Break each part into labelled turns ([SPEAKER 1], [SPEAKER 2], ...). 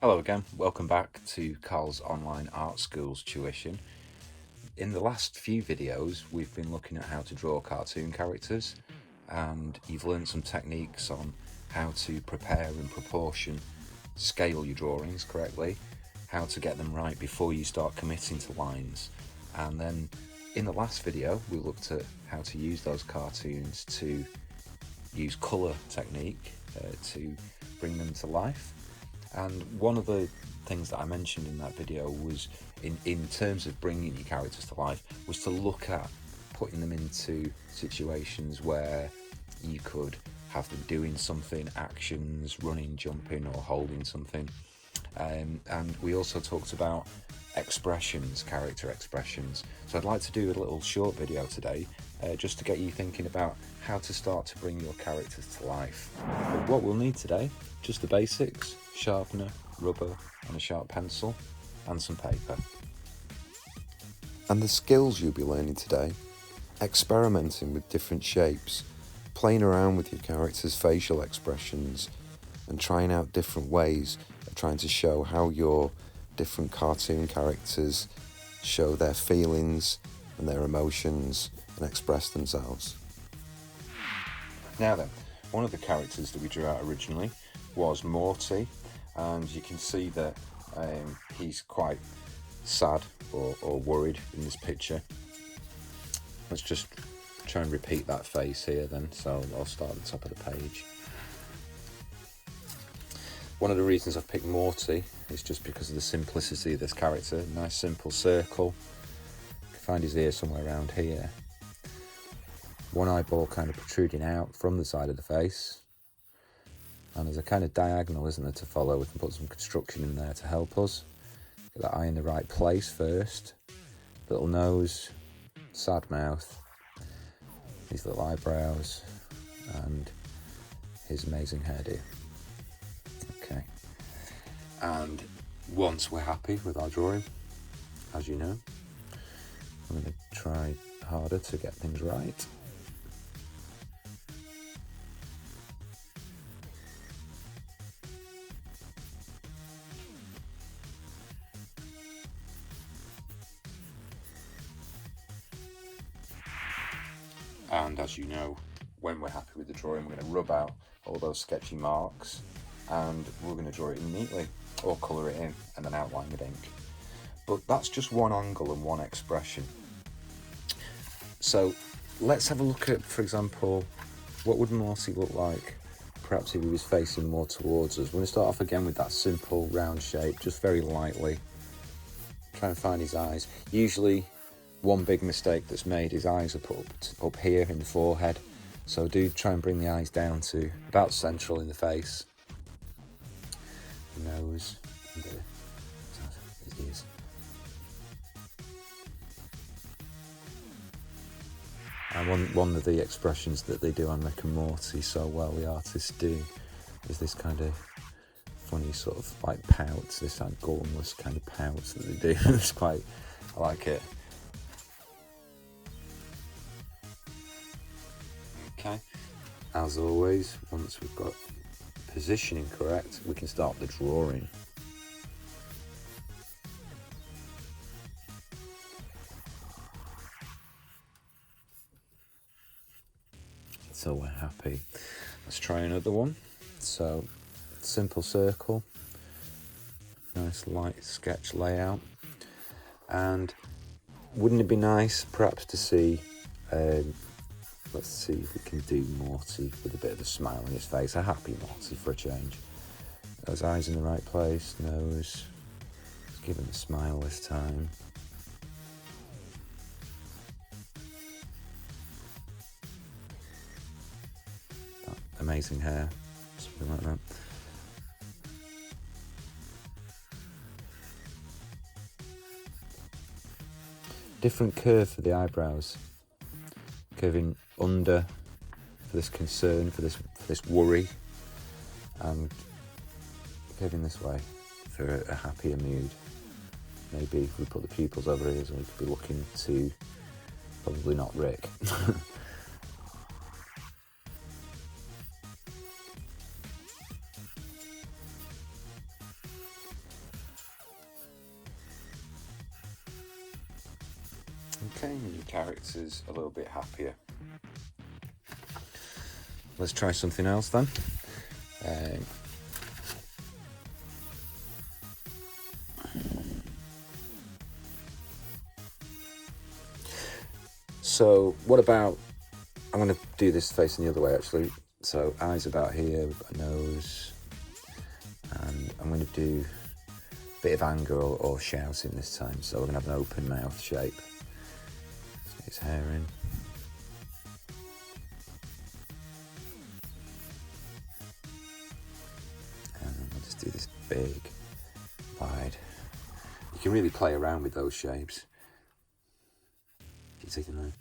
[SPEAKER 1] Hello again, welcome back to Karl's Online Art School's tuition. In the last few videos we've been looking at how to draw cartoon characters, and you've learned some techniques on how to prepare and proportion scale your drawings correctly, how to get them right before you start committing to lines. And then in the last video we looked at how to use those cartoons to use colour technique to bring them to life. And one of the things that I mentioned in that video was, in terms of bringing your characters to life, was to look at putting them into situations where you could have them doing something, actions, running, jumping, or holding something. And we also talked about expressions, character expressions. So I'd like to do a little short video today just to get you thinking about how to start to bring your characters to life. But what we'll need today, just the basics: sharpener, rubber and a sharp pencil, and some paper.
[SPEAKER 2] And the skills you'll be learning today: experimenting with different shapes, playing around with your character's facial expressions, and trying out different ways of trying to show how your different cartoon characters show their feelings and their emotions and express themselves.
[SPEAKER 1] Now then, one of the characters that we drew out originally was Morty, and you can see that he's quite sad or worried in this picture. Let's just try and repeat that face here then, so I'll start at the top of the page. One of the reasons I've picked Morty is just because of the simplicity of this character. Nice simple circle. You can find his ear somewhere around here. One eyeball kind of protruding out from the side of the face. And there's a kind of diagonal, isn't there, to follow. We can put some construction in there to help us. Get that eye in the right place first. Little nose, sad mouth, his little eyebrows, and his amazing hairdo. Okay. And once we're happy with our drawing, as you know, I'm going to try harder to get things right. And as you know, when we're happy with the drawing, we're going to rub out all those sketchy marks, and we're going to draw it in neatly, or colour it in and then outline with ink. But that's just one angle and one expression. So let's have a look at, for example, what would Morty look like perhaps if he was facing more towards us. We're going to start off again with that simple round shape, just very lightly. Try and find his eyes. Usually one big mistake that's made, his eyes are put up here in the forehead. So do try and bring the eyes down to about central in the face. The nose, and his ears. And one of the expressions that they do on Rick and Morty so well, the artists do, is this kind of funny sort of like pout, this like gormless kind of pout that they do. It's quite, I like it. Okay, as always, once we've got positioning correct, we can start the drawing. So we're happy. Let's try another one. So, simple circle, nice light sketch layout. And wouldn't it be nice perhaps to see, let's see if we can do Morty with a bit of a smile on his face, a happy Morty for a change. Those eyes in the right place, nose, let's give him a smile this time. That amazing hair, something like that. Different curve for the eyebrows, curving under for this concern, for this worry, and curving this way for a happier mood. Maybe if we put the pupils over here, so we could be looking to probably not Rick. Okay, and your character's a little bit happier. Let's try something else then. So what about, I'm going to do this facing the other way actually. So eyes about here, we've got a nose, and I'm going to do a bit of anger or shouting this time. So we're going to have an open mouth shape. Let's get his hair in. And I'll just do this big, wide. You can really play around with those shapes. You take them out.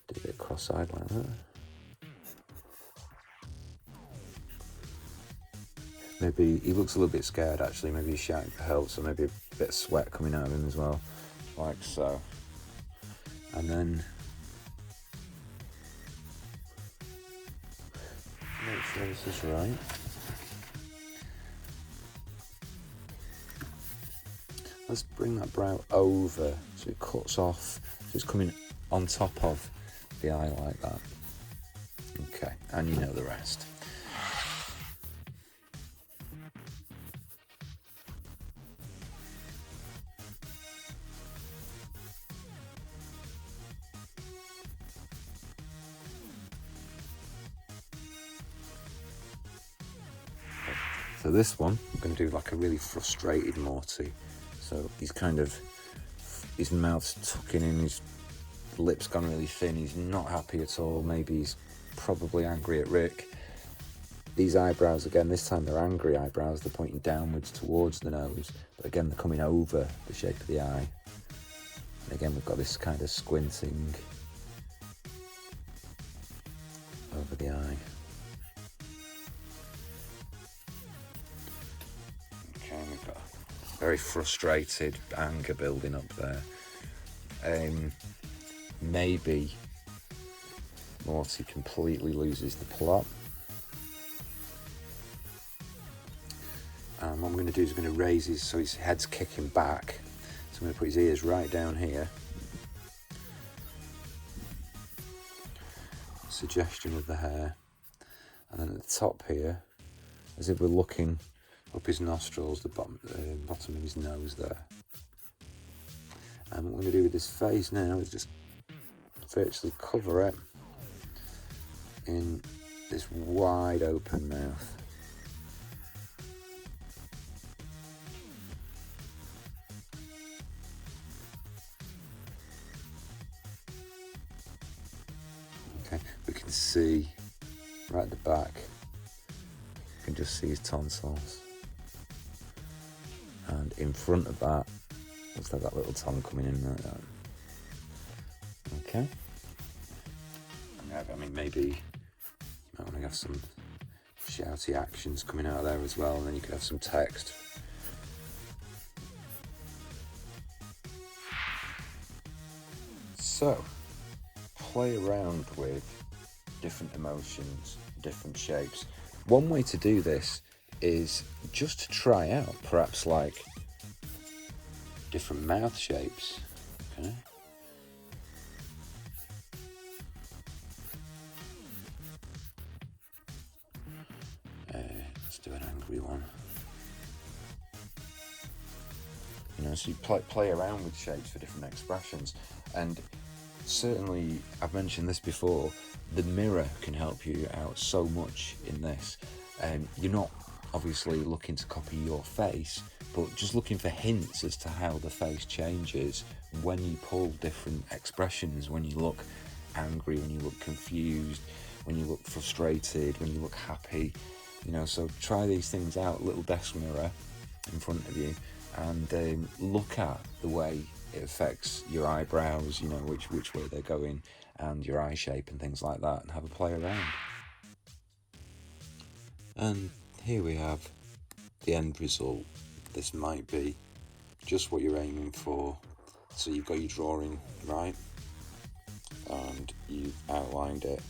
[SPEAKER 1] Do a bit cross-eyed like that. Maybe he looks a little bit scared actually, maybe he's shouting for help, so maybe a bit of sweat coming out of him as well, like so. And then make sure this is right. Let's bring that brow over so it cuts off, so it's coming on top of the eye like that. Okay, and you know the rest. So this one, I'm going to do like a really frustrated Morty. So he's kind of, his mouth's tucking in, his lips gone really thin, he's not happy at all, maybe he's probably angry at Rick. These eyebrows, again, this time they're angry eyebrows, they're pointing downwards towards the nose, but again they're coming over the shape of the eye. And again we've got this kind of squinting over the eye. Okay, we've got very frustrated anger building up there. Maybe Morty completely loses the plot. What I'm going to do is I'm going to raise his, so his head's kicking back. So I'm going to put his ears right down here. Suggestion of the hair. And then at the top here, as if we're looking up his nostrils, the bottom of his nose there. And what we're going to do with this face now is just virtually cover it in this wide open mouth. Okay, we can see right at the back, you can just see his tonsils. And in front of that, looks like that little tongue coming in like that. Okay. I mean, maybe you might want to have some shouty actions coming out of there as well, and then you could have some text. So, play around with different emotions, different shapes. One way to do this is just to try out perhaps like different mouth shapes. Okay. Let's do an angry one. You know, so you play around with shapes for different expressions, and certainly I've mentioned this before, the mirror can help you out so much in this. You're not obviously looking to copy your face, but just looking for hints as to how the face changes when you pull different expressions, when you look angry, when you look confused, when you look frustrated, when you look happy. You know, so try these things out, little desk mirror in front of you, and look at the way it affects your eyebrows, you know, which way they're going, and your eye shape and things like that, and have a play around. And here we have the end result. This might be just what you're aiming for. So you've got your drawing right, and you've outlined it,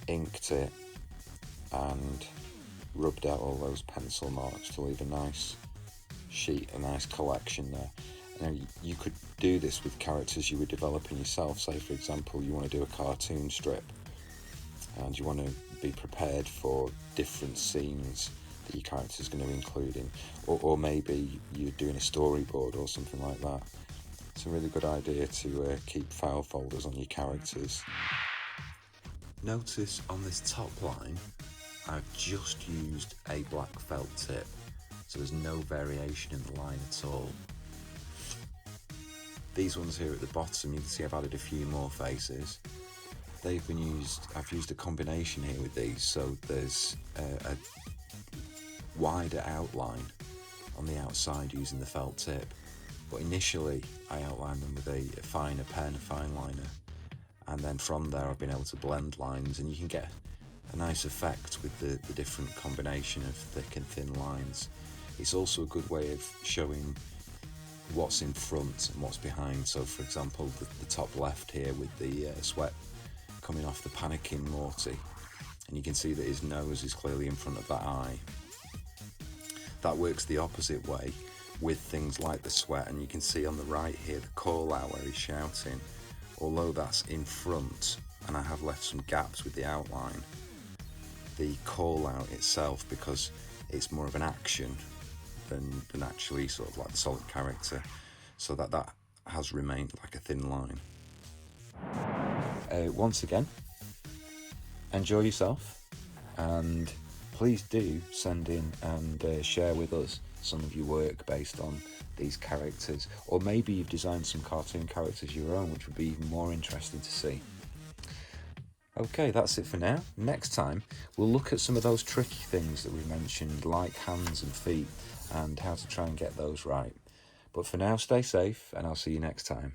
[SPEAKER 1] inked it, and
[SPEAKER 2] rubbed out all those pencil marks to leave a nice sheet, a nice collection there. Now you could do this with characters you were developing yourself. Say for example you want to do a cartoon strip and you want to be prepared for different scenes that your character is going to include in, or maybe you're doing a storyboard or something like that. It's a really good idea to keep file folders on your characters.
[SPEAKER 1] Notice on this top line I've just used a black felt tip, so there's no variation in the line at all. These ones here at the bottom, you can see I've added a few more faces. I've used a combination here with these, so there's a wider outline on the outside using the felt tip, but initially I outlined them with a finer pen, a fine liner, and then from there I've been able to blend lines, and you can get a nice effect with the different combination of thick and thin lines. It's also a good way of showing what's in front and what's behind. So for example the top left here with the sweat coming off the panicking Morty, and you can see that his nose is clearly in front of that eye. That works the opposite way with things like the sweat, and you can see on the right here the call out where he's shouting. Although that's in front and I have left some gaps with the outline, the call out itself, because it's more of an action than actually sort of like the solid character, so that has remained like a thin line. Once again, enjoy yourself, and please do send in and share with us some of your work based on these characters, or maybe you've designed some cartoon characters of your own, which would be even more interesting to see. Okay, that's it for now. Next time we'll look at some of those tricky things that we mentioned, like hands and feet, and how to try and get those right. But for now, stay safe, and I'll see you next time.